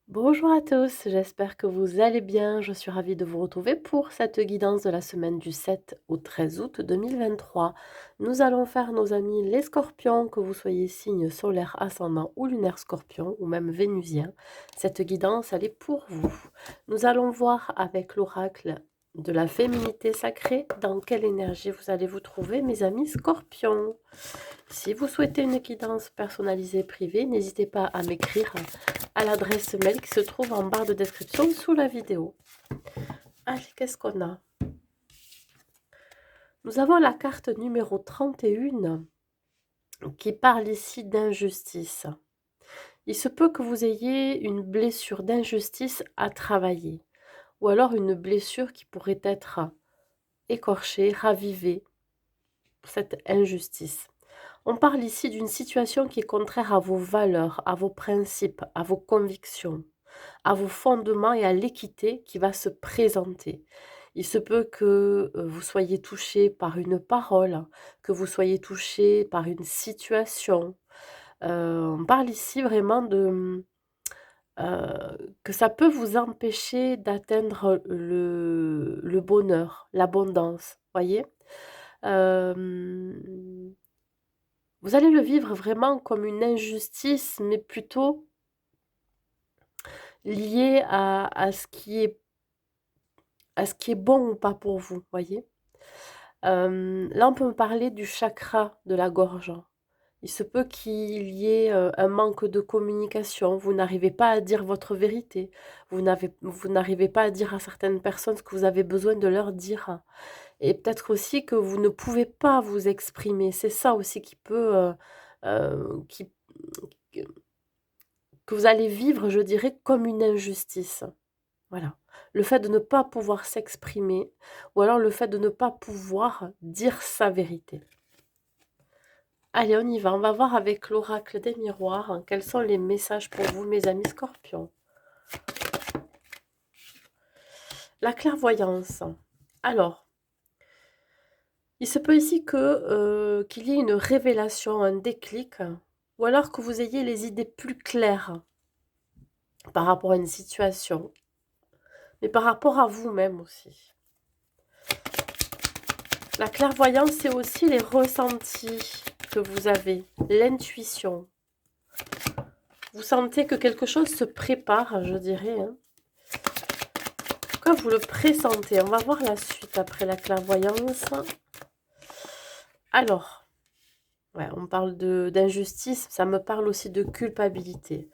Bonjour à tous, j'espère que vous allez bien. Je suis ravie de vous retrouver pour cette guidance de la semaine du 7 au 13 août 2023. Nous allons faire, nos amis les scorpions, que vous soyez signe solaire, ascendant ou lunaire scorpion, ou même vénusien. Cette guidance, elle est pour vous. Nous allons voir avec l'oracle de la féminité sacrée dans quelle énergie vous allez vous trouver, mes amis scorpions. Si vous souhaitez une guidance personnalisée privée, n'hésitez pas à m'écrire à l'adresse mail qui se trouve en barre de description sous la vidéo. Allez, qu'est-ce qu'on a? Nous avons la carte numéro 31 qui parle ici d'injustice. Il se peut que vous ayez une blessure d'injustice à travailler, ou alors une blessure qui pourrait être écorchée, ravivée, cette injustice. On parle ici d'une situation qui est contraire à vos valeurs, à vos principes, à vos convictions, à vos fondements et à l'équité qui va se présenter. Il se peut que vous soyez touché par une parole, que vous soyez touché par une situation. On parle ici vraiment de que ça peut vous empêcher d'atteindre le bonheur, l'abondance, voyez. Vous allez le vivre vraiment comme une injustice, mais plutôt liée à ce qui est bon ou pas pour vous, voyez? Là, on peut me parler du chakra de la gorge. Il se peut qu'il y ait, un manque de communication. Vous n'arrivez pas à dire votre vérité. Vous n'arrivez pas à dire à certaines personnes ce que vous avez besoin de leur dire. Et peut-être aussi que vous ne pouvez pas vous exprimer. C'est ça aussi qui peut, qui que vous allez vivre, je dirais, comme une injustice. Voilà. Le fait de ne pas pouvoir s'exprimer ou alors le fait de ne pas pouvoir dire sa vérité. Allez, on y va. On va voir avec l'oracle des miroirs, hein, quels sont les messages pour vous, mes amis scorpions. La clairvoyance. Alors, il se peut ici que qu'il y ait une révélation, un déclic, ou alors que vous ayez les idées plus claires par rapport à une situation, mais par rapport à vous-même aussi. La clairvoyance, c'est aussi les ressentis que vous avez, l'intuition. Vous sentez que quelque chose se prépare, je dirais. Hein. En tout cas, vous le pressentez. On va voir la suite après la clairvoyance. Alors, ouais, on parle d'injustice, ça me parle aussi de culpabilité.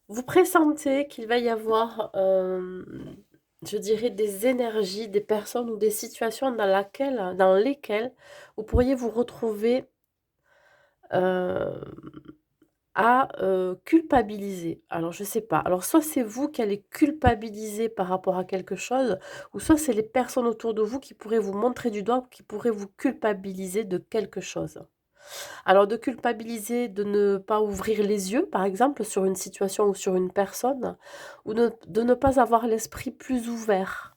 Vous pressentez qu'il va y avoir, je dirais, des énergies, des personnes ou des situations dans lesquelles vous pourriez vous retrouver à culpabiliser. Alors je sais pas. Alors soit c'est vous qui allez culpabiliser par rapport à quelque chose, ou soit c'est les personnes autour de vous qui pourraient vous montrer du doigt, ou qui pourraient vous culpabiliser de quelque chose. Alors de culpabiliser de ne pas ouvrir les yeux, par exemple, sur une situation ou sur une personne, ou de ne pas avoir l'esprit plus ouvert.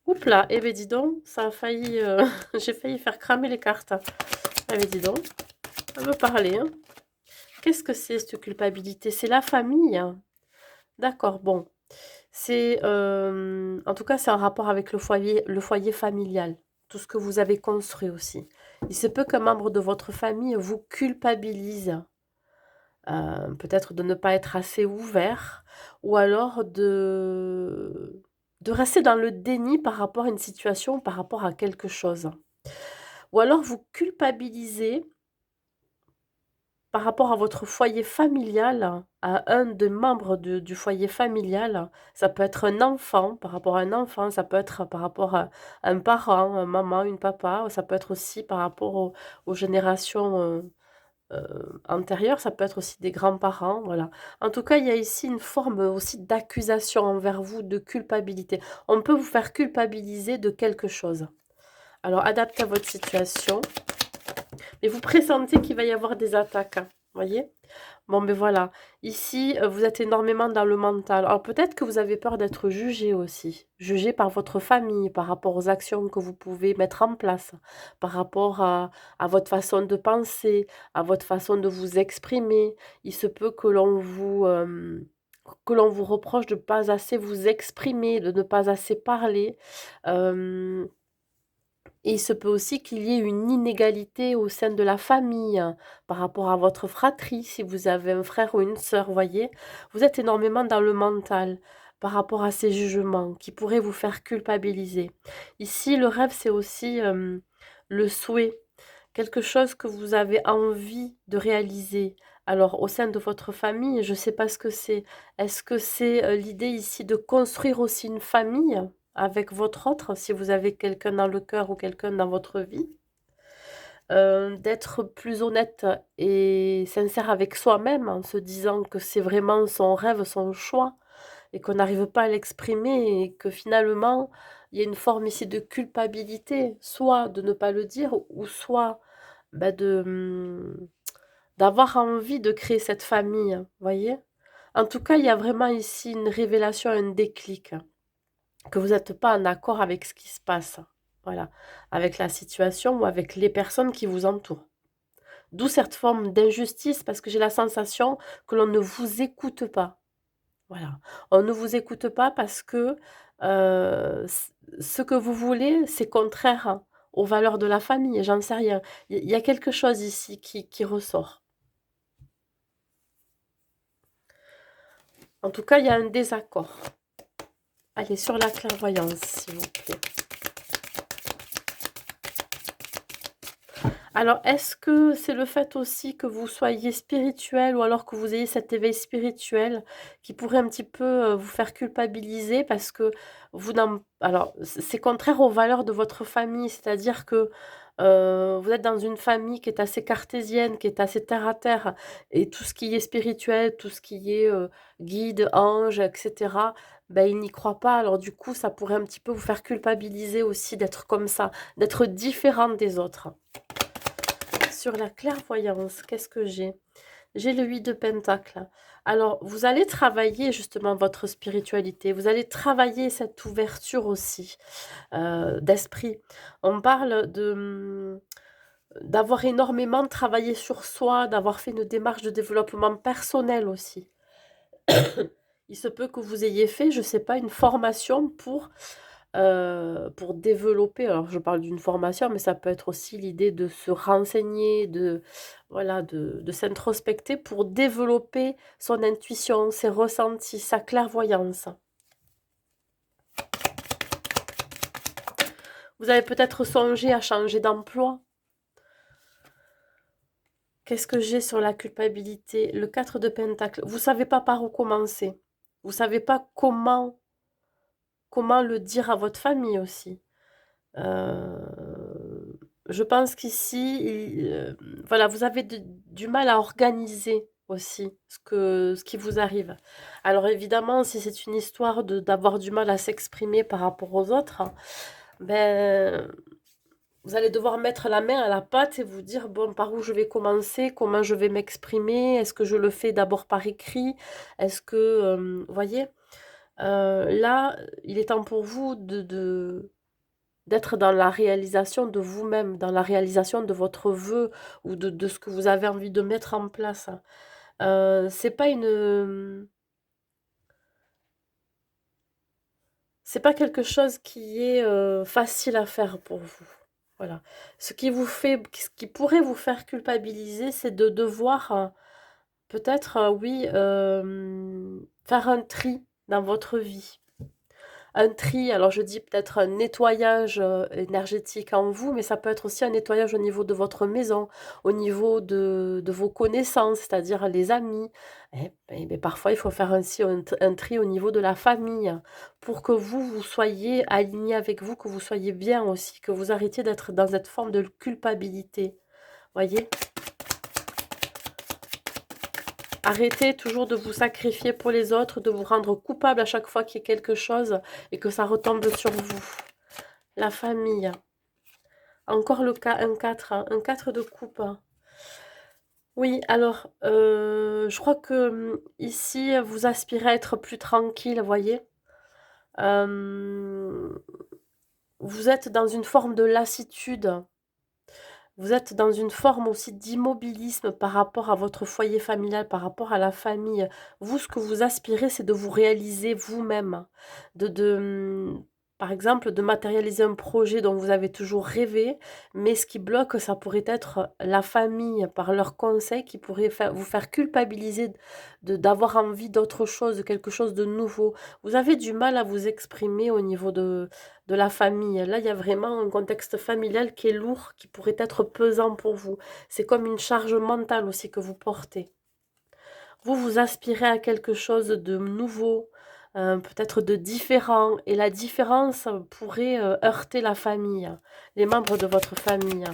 Oups là, eh ben dis donc, ça a failli, j'ai failli faire cramer les cartes. Eh ben dis donc, ça veut parler, hein. Qu'est-ce que c'est cette culpabilité? C'est la famille? D'accord, bon. C'est, en tout cas, c'est en rapport avec le foyer familial, tout ce que vous avez construit aussi. Il se peut qu'un membre de votre famille vous culpabilise, peut-être de ne pas être assez ouvert ou alors de rester dans le déni par rapport à une situation, par rapport à quelque chose. Ou alors vous culpabilisez par rapport à votre foyer familial, à un des membres du foyer familial, ça peut être un enfant, par rapport à un enfant, ça peut être par rapport à un parent, un maman, une papa, ça peut être aussi par rapport aux générations, antérieures, ça peut être aussi des grands-parents, voilà. En tout cas, il y a ici une forme aussi d'accusation envers vous, de culpabilité. On peut vous faire culpabiliser de quelque chose. Alors adaptez à votre situation, mais vous pressentez qu'il va y avoir des attaques, hein. Voyez? Bon, ben voilà. Ici, vous êtes énormément dans le mental. Alors peut-être que vous avez peur d'être jugé aussi. Jugé par votre famille, par rapport aux actions que vous pouvez mettre en place, par rapport à votre façon de penser, à votre façon de vous exprimer. Il se peut que l'on vous reproche de ne pas assez vous exprimer, de ne pas assez parler. Hem Et il se peut aussi qu'il y ait une inégalité au sein de la famille, par rapport à votre fratrie, si vous avez un frère ou une sœur, voyez? Vous êtes énormément dans le mental, par rapport à ces jugements qui pourraient vous faire culpabiliser. Ici, le rêve, c'est aussi, le souhait, quelque chose que vous avez envie de réaliser. Alors, au sein de votre famille, je ne sais pas ce que c'est. Est-ce que c'est, l'idée ici de construire aussi une famille avec votre autre, si vous avez quelqu'un dans le cœur ou quelqu'un dans votre vie? D'être plus honnête et sincère avec soi-même en se disant que c'est vraiment son rêve, son choix et qu'on n'arrive pas à l'exprimer et que finalement, il y a une forme ici de culpabilité, soit de ne pas le dire ou soit, bah, d'avoir envie de créer cette famille, voyez? En tout cas, il y a vraiment ici une révélation, un déclic, que vous n'êtes pas en accord avec ce qui se passe, voilà, avec la situation ou avec les personnes qui vous entourent. D'où cette forme d'injustice parce que j'ai la sensation que l'on ne vous écoute pas. Voilà. On ne vous écoute pas parce que, ce que vous voulez, c'est contraire aux valeurs de la famille, j'en sais rien. Il y a quelque chose ici qui ressort. En tout cas, il y a un désaccord. Allez, sur la clairvoyance, s'il vous plaît. Alors, est-ce que c'est le fait aussi que vous soyez spirituel ou alors que vous ayez cet éveil spirituel qui pourrait un petit peu, vous faire culpabiliser parce que vous n'en alors c'est contraire aux valeurs de votre famille, c'est-à-dire que, vous êtes dans une famille qui est assez cartésienne, qui est assez terre à terre et tout ce qui est spirituel, tout ce qui est, guide, ange et cetera, bah, ils n'y croient pas. Alors du coup, ça pourrait un petit peu vous faire culpabiliser aussi d'être comme ça, d'être différente des autres. Sur la clairvoyance, qu'est-ce que j'ai? J'ai le 8 de Pentacle. Alors, vous allez travailler justement votre spiritualité, vous allez travailler cette ouverture aussi d'esprit. On parle d'avoir énormément travaillé sur soi, d'avoir fait une démarche de développement personnel aussi. Il se peut que vous ayez fait, je ne sais pas, une formation pour développer, alors je parle d'une formation, mais ça peut être aussi l'idée de se renseigner, de voilà, de s'introspecter pour développer son intuition, ses ressentis, sa clairvoyance. Vous avez peut-être songé à changer d'emploi. Qu'est-ce que j'ai sur la culpabilité? Le 4 de Pentacle. Vous savez pas par où commencer. Vous savez pas comment le dire à votre famille aussi. Heu, je pense qu'ici, voilà, vous avez du mal à organiser aussi ce qui vous arrive. Alors évidemment, si c'est une histoire d'avoir du mal à s'exprimer par rapport aux autres, ben, vous allez devoir mettre la main à la pâte et vous dire: «Bon, par où je vais commencer? Comment je vais m'exprimer? Est-ce que je le fais d'abord par écrit? Est-ce que», voyez? Là, il est temps pour vous d'être dans la réalisation de vous-même, dans la réalisation de votre vœu ou de ce que vous avez envie de mettre en place. C'est pas c'est pas quelque chose qui est, facile à faire pour vous. Voilà. Ce qui pourrait vous faire culpabiliser, c'est de devoir, peut-être, oui, faire un tri dans votre vie. Un tri, alors je dis peut-être un nettoyage, énergétique en vous, mais ça peut être aussi un nettoyage au niveau de votre maison, au niveau de vos connaissances, c'est-à-dire les amis. Beh, parfois il faut faire ainsi un tri au niveau de la famille, pour que vous soyez aligné avec vous, que vous soyez bien aussi, que vous arrêtiez d'être dans cette forme de culpabilité. Voyez? Arrêtez toujours de vous sacrifier pour les autres, de vous rendre coupable à chaque fois qu'il y a quelque chose et que ça retombe sur vous. La famille. Encore le cas, un 4 de coupe. Oui, alors, je crois que, ici, vous aspirez à être plus tranquille, vous voyez? Hem, vous êtes dans une forme de lassitude. Vous êtes dans une forme aussi d'immobilisme par rapport à votre foyer familial, par rapport à la famille. Vous, ce que vous aspirez, c'est de vous réaliser vous-même, par exemple, de matérialiser un projet dont vous avez toujours rêvé, mais ce qui bloque, ça pourrait être la famille par leurs conseils qui pourraient vous faire culpabiliser d'avoir envie d'autre chose, de quelque chose de nouveau. Vous avez du mal à vous exprimer au niveau de la famille. Là, il y a vraiment un contexte familial qui est lourd, qui pourrait être pesant pour vous. C'est comme une charge mentale aussi que vous portez. Vous, vous aspirez à quelque chose de nouveau, peut-être de différent, et la différence pourrait heurter la famille, les membres de votre famille.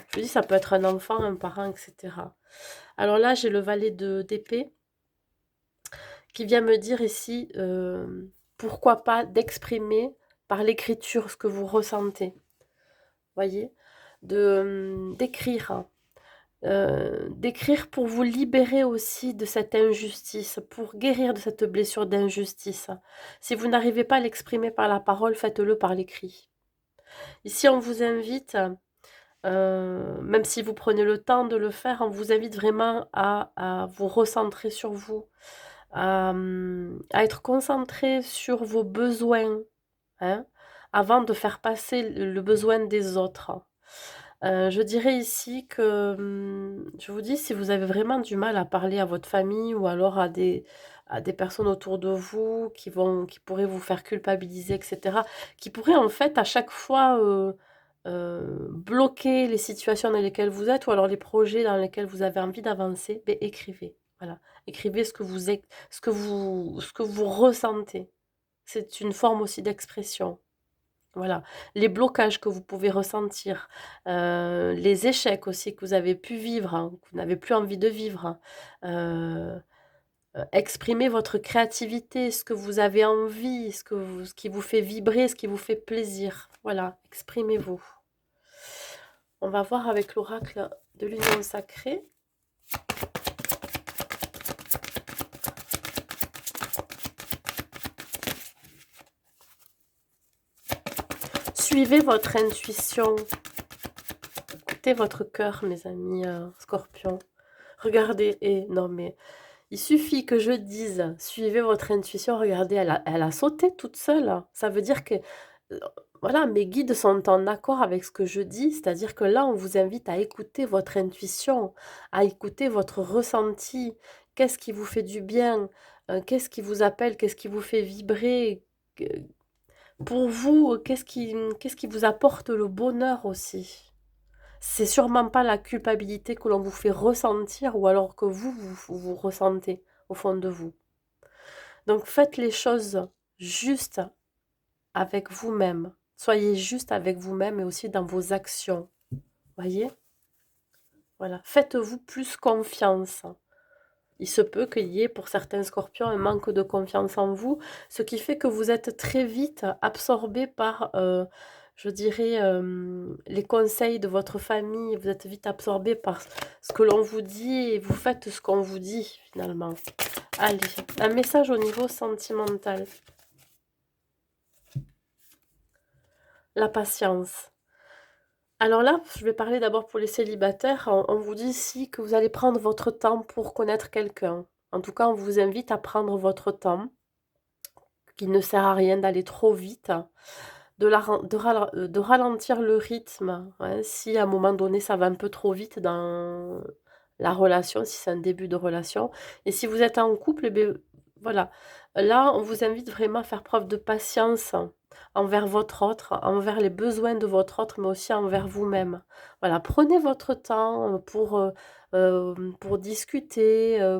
Je vous dis, ça peut être un enfant, un parent, etc. Alors là, j'ai le valet d'épée qui vient me dire ici, pourquoi pas d'exprimer par l'écriture ce que vous ressentez. Voyez? D'écrire, d'écrire pour vous libérer aussi de cette injustice, pour guérir de cette blessure d'injustice. Si vous n'arrivez pas à l'exprimer par la parole, faites-le par l'écrit. Ici, on vous invite, même si vous prenez le temps de le faire, on vous invite vraiment à vous recentrer sur vous, à être concentré sur vos besoins, hein, avant de faire passer le besoin des autres. Je dirais ici que, je vous dis, si vous avez vraiment du mal à parler à votre famille ou alors à des personnes autour de vous qui pourraient vous faire culpabiliser, et cetera, qui pourraient en fait à chaque fois, bloquer les situations dans lesquelles vous êtes ou alors les projets dans lesquels vous avez envie d'avancer, beh, écrivez, voilà. Écrivez ce que vous ressentez. C'est une forme aussi d'expression. Voilà, les blocages que vous pouvez ressentir, les échecs aussi que vous avez pu vivre, hein, que vous n'avez plus envie de vivre, hein. Exprimez votre créativité, ce que vous avez envie, ce qui vous fait vibrer, ce qui vous fait plaisir. Voilà, exprimez-vous. On va voir avec l'oracle de l'union sacrée. Suivez votre intuition. Écoutez votre cœur, mes amis, scorpions. Regardez, et non mais il suffit que je dise: «Suivez votre intuition», regardez, elle a sauté toute seule. Ça veut dire que, heu, voilà, mes guides sont en accord avec ce que je dis. C'est-à-dire que là, on vous invite à écouter votre intuition, à écouter votre ressenti. Qu'est-ce qui vous fait du bien? Qu'est-ce qui vous appelle? Qu'est-ce qui vous fait vibrer? Que pour vous, qu'est-ce qui vous apporte le bonheur aussi? C'est sûrement pas la culpabilité que l'on vous fait ressentir ou alors que vous ressentez au fond de vous. Donc faites les choses juste avec vous-même. Soyez juste avec vous-même et aussi dans vos actions. Voyez? Voilà. Faites-vous plus confiance. Il se peut qu'il y ait pour certains scorpions un manque de confiance en vous, ce qui fait que vous êtes très vite absorbé par, je dirais, les conseils de votre famille. Vous êtes vite absorbé par ce que l'on vous dit et vous faites ce qu'on vous dit finalement. Allez, un message au niveau sentimental. La patience. Alors là, je vais parler d'abord pour les célibataires. On vous dit ici que vous allez prendre votre temps pour connaître quelqu'un. En tout cas, on vous invite à prendre votre temps, qu'il ne sert à rien d'aller trop vite, de ralentir le rythme, hein. Si à un moment donné, ça va un peu trop vite dans la relation, si c'est un début de relation et si vous êtes en couple, eh beh, voilà. Là, on vous invite vraiment à faire preuve de patience envers votre autre, envers les besoins de votre autre, mais aussi envers vous-même. Voilà, prenez votre temps, pour discuter,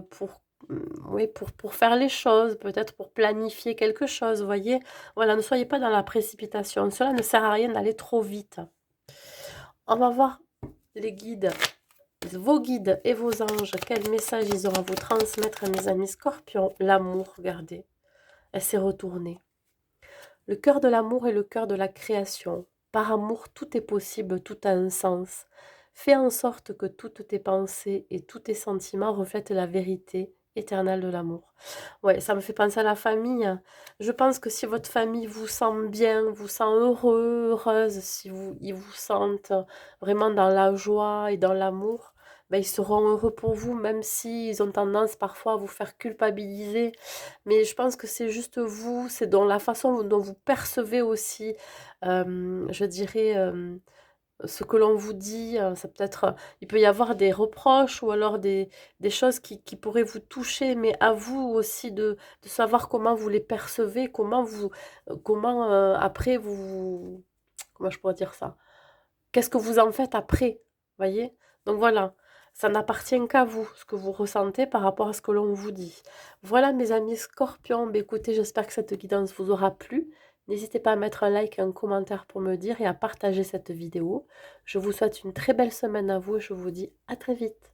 oui, pour faire les choses, peut-être pour planifier quelque chose, vous voyez? Voilà, ne soyez pas dans la précipitation. Cela ne sert à rien d'aller trop vite. On va voir les guides, vos guides et vos anges. Quel message ils ont à vous transmettre, mes amis scorpions. L'amour, regardez. Elle s'est retournée. Le cœur de l'amour est le cœur de la création. Par amour, tout est possible, tout a un sens. Fais en sorte que toutes tes pensées et tous tes sentiments reflètent la vérité éternelle de l'amour. Ouais, ça me fait penser à la famille. Je pense que si votre famille vous sent bien, vous sent heureux, heureuse, si ils vous sentent vraiment dans la joie et dans l'amour, ben, ils seront heureux pour vous, même s'ils ont tendance parfois à vous faire culpabiliser. Mais je pense que c'est juste vous, c'est dans la façon dont vous percevez aussi, je dirais, ce que l'on vous dit, ça peut être, il peut y avoir des reproches ou alors des choses qui pourraient vous toucher, mais à vous aussi de savoir comment vous les percevez, comment, après comment je pourrais dire ça? Qu'est-ce que vous en faites après? Voyez? Donc voilà, ça n'appartient qu'à vous, ce que vous ressentez par rapport à ce que l'on vous dit. Voilà mes amis scorpions, beh, écoutez, j'espère que cette guidance vous aura plu. N'hésitez pas à mettre un like et un commentaire pour me dire et à partager cette vidéo. Je vous souhaite une très belle semaine à vous et je vous dis à très vite.